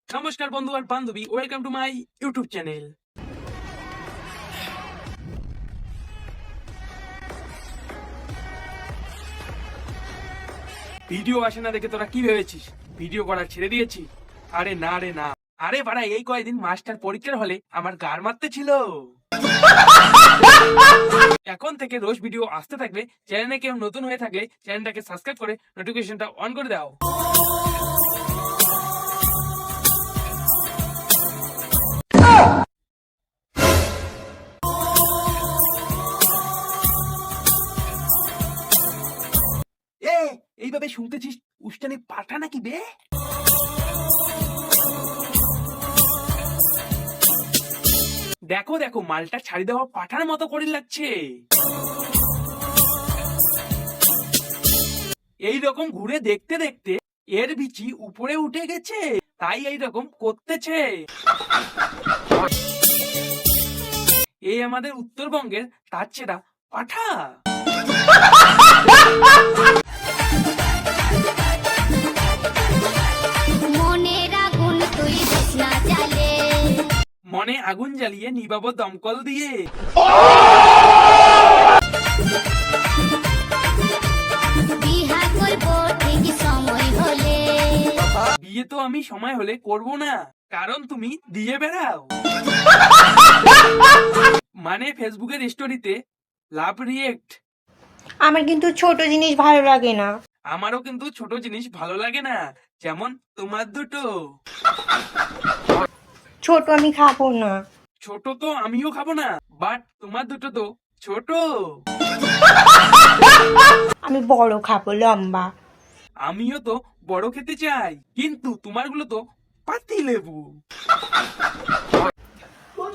নমস্কার বন্ধু আর বান্ধবী, welcome to my YouTube channel. Video আসে না দেখে তোরা কি ভেবেছিস ভিডিও করা ছেড়ে দিয়েছি? আরে না রে না, আরে বাড়া এই কয়েকদিন মাস্টার পরীক্ষার হলে আমার গার মারতে ছিল। এখন থেকে রোজ ভিডিও আসতে থাকবে। চ্যানেলে কেউ নতুন হয়ে থাকলে চ্যানেলটাকে সাবস্ক্রাইব করে নোটিফিকেশনটা অন করে দাও। এইভাবে শুনতেছিস উস্তানি পাঠা নাকি বে? দেখো দেখো মালটা ছাড়ি দেওয়া পাঠার মতো করে লাগছে। এই রকম ঘুরে দেখতে দেখতে এর বিচি উপরে উঠে গেছে, তাই এই রকম করতেছে। এই আমাদের উত্তরবঙ্গের তাছাড়া পাঠা। মনে আগুন জ্বালিয়ে নিবাবো দমকল দিয়ে। বিয়ে তো আমি সময় হলে করব না, কারণ তুমি দিয়ে বেড়াও। মানে ফেসবুকের স্টোরিতে লাভ রিয়েক্ট। আমার কিন্তু ছোট জিনিস ভালো লাগে না। আমারও কিন্তু ছোট জিনিস ভালো লাগে না, যেমন তোমার দুটো। ছোট আমি খাবো না। ছোট তো আমিও খাবো না, বাট তোমার দুটো তো ছোট। আমি বড় খাবো, লম্বা। আমিও তো বড় খেতে চাই, কিন্তু তোমারগুলো তো পাতি লেবু।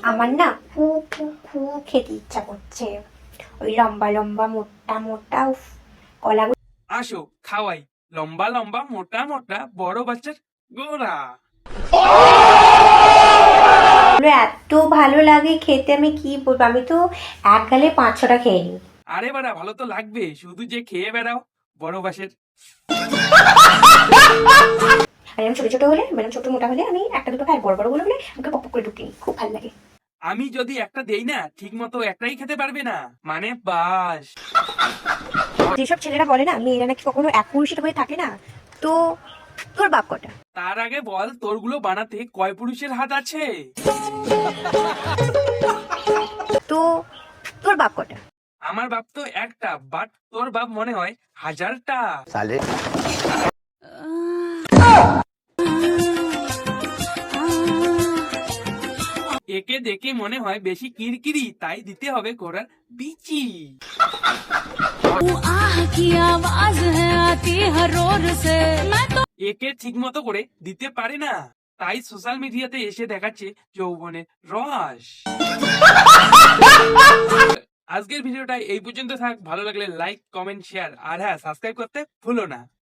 আমার না খুব খুব খুব খেতে ইচ্ছা করছে, ওই লম্বা লম্বা মোটা মোটা কলাগুলো। আসো খাওয়াই লম্বা লম্বা মোটা মোটা বড় বাচ্চার গোড়া। এত ভালো লাগে খেতে, আমি কি বলবো, আমি তো এক গালে 5-6টা খেয়ে নিই। আরে বাড়া ভালো তো লাগবে, শুধু যে খেয়ে বেড়াও বড় বাসের। আর আমি ছোট ছোট হলে, মানে ছোট মোটা হলে আমি একটা দুটো খাই, বড় বড় গুলো হলে আমাকে পপ করে ঢুকিয়ে নিই, খুব ভালো লাগে। আমি যদি একটা দেই না, ঠিক মতো একটাই খেতে পারবে না, মানে বাস। যেসব ছেলেরা বলে না মেয়েরা নাকি কখনো এক পুরুষের হয়ে থাকে না, তো তোর বাপ কটা? তার আগে বল তোরগুলো বানাতে কয় পুরুষের হাত আছে? তো তোর বাপ কটা? আমার বাপ তো একটা, বাট তোর বাপ মনে হয় 1000টা। साले একে দেখে মনে হয় বেশি কিরকিরি, তাই দিতে হবে ঘোড়ার বিচি। একে ঠিক মতো করে দিতে পারে না, তাই সোশ্যাল মিডিয়াতে এসে দেখাচ্ছে যৌবনের রস। আজকের ভিডিওটা এই পর্যন্ত থাক। ভালো লাগলে লাইক কমেন্ট শেয়ার আর হ্যাঁ সাবস্ক্রাইব করতে ভুলো না।